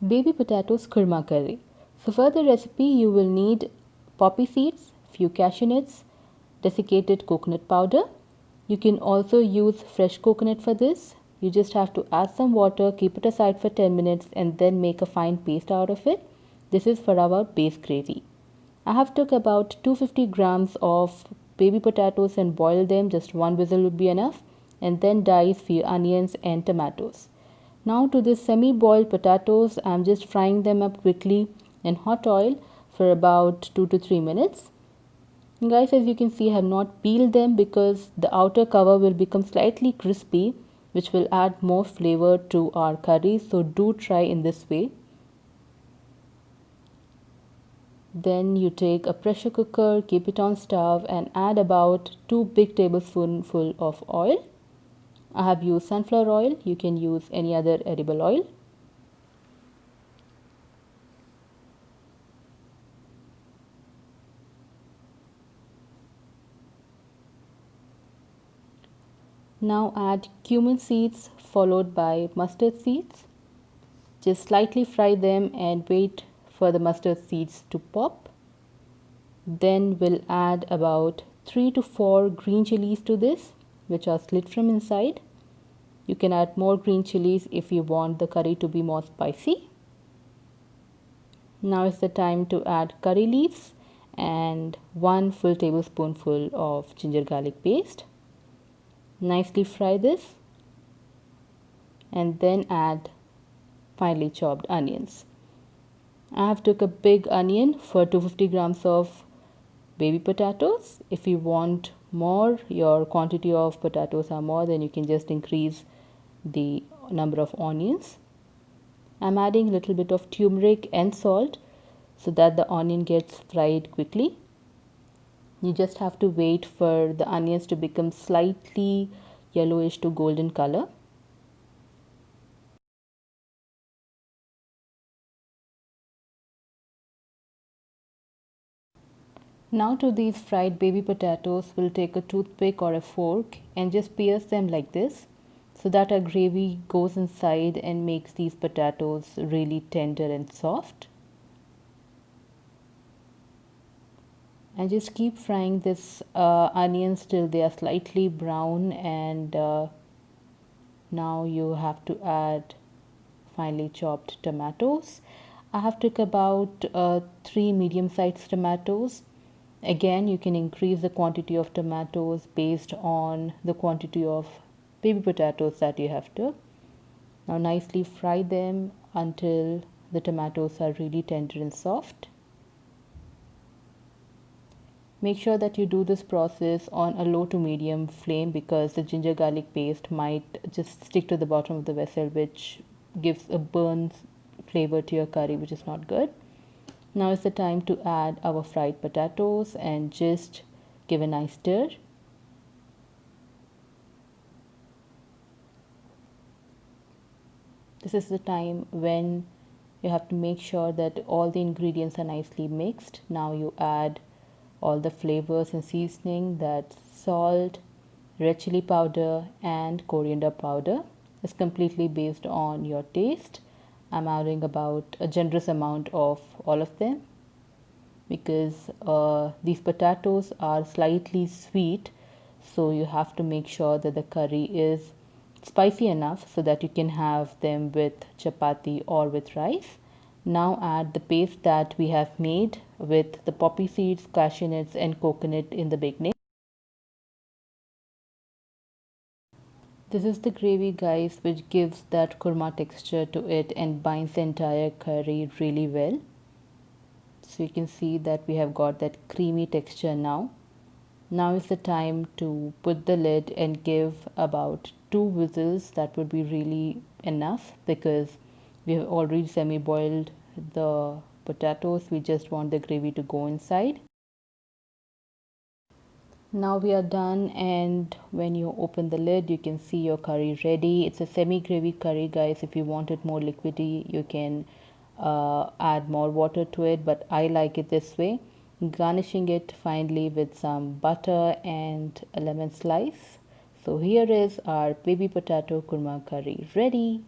Baby potatoes kurma curry. So for the recipe you will need poppy seeds, few cashew nuts, desiccated coconut powder. You can also use fresh coconut for this. You just have to add some water, keep it aside for 10 minutes and then make a fine paste out of it. This is for our base gravy. I have took about 250 grams of baby potatoes and boiled them, just one whistle would be enough, and then dice few onions and tomatoes. Now to this semi-boiled potatoes, I'm just frying them up quickly in hot oil for about 2 to 3 minutes. And guys, as you can see, I have not peeled them because the outer cover will become slightly crispy, which will add more flavor to our curry. So do try in this way. Then you take a pressure cooker, keep it on stove and add about 2 big tablespoonful of oil. I have used sunflower oil, you can use any other edible oil. Now add cumin seeds followed by mustard seeds. Just slightly fry them and wait for the mustard seeds to pop. Then we'll add about 3 to 4 green chilies to this, which are slit from inside. You can add more green chilies if you want the curry to be more spicy. Now is the time to add curry leaves and 1 full tablespoonful of ginger garlic paste. Nicely fry this and then add finely chopped onions. I have took a big onion for 250 grams of baby potatoes. If you want more, your quantity of potatoes are more, then you can just increase the number of onions. I'm adding a little bit of turmeric and salt so that the onion gets fried quickly. You just have to wait for the onions to become slightly yellowish to golden color. Now to these fried baby potatoes, we'll take a toothpick or a fork and just pierce them like this so that our gravy goes inside and makes these potatoes really tender and soft. And just keep frying this onions till they are slightly brown, and now you have to add finely chopped tomatoes. I have took about 3 medium-sized tomatoes. Again, you can increase the quantity of tomatoes based on the quantity of baby potatoes that you have took. Now nicely fry them until the tomatoes are really tender and soft. Make sure that you do this process on a low to medium flame because the ginger garlic paste might just stick to the bottom of the vessel, which gives a burnt flavor to your curry, which is not good. Now is the time to add our fried potatoes and just give a nice stir. This is the time when you have to make sure that all the ingredients are nicely mixed. Now you add all the flavors and seasoning, that's salt, red chili powder and coriander powder. It's completely based on your taste. I'm adding about a generous amount of all of them because these potatoes are slightly sweet, so you have to make sure that the curry is spicy enough so that you can have them with chapati or with rice. Now add the paste that we have made with the poppy seeds, cashew nuts and coconut in the beginning. This is the gravy guys, which gives that kurma texture to it and binds the entire curry really well. So you can see that we have got that creamy texture now. Now is the time to put the lid and give about 2 whistles. That would be really enough because we have already semi-boiled the potatoes. We just want the gravy to go inside. Now we are done, and when you open the lid you can see your curry ready. It's a semi-gravy curry guys. If you want it more liquidy you can add more water to it, but I like it this way. Garnishing it finely with some butter and a lemon slice. So here is our baby potato kurma curry ready.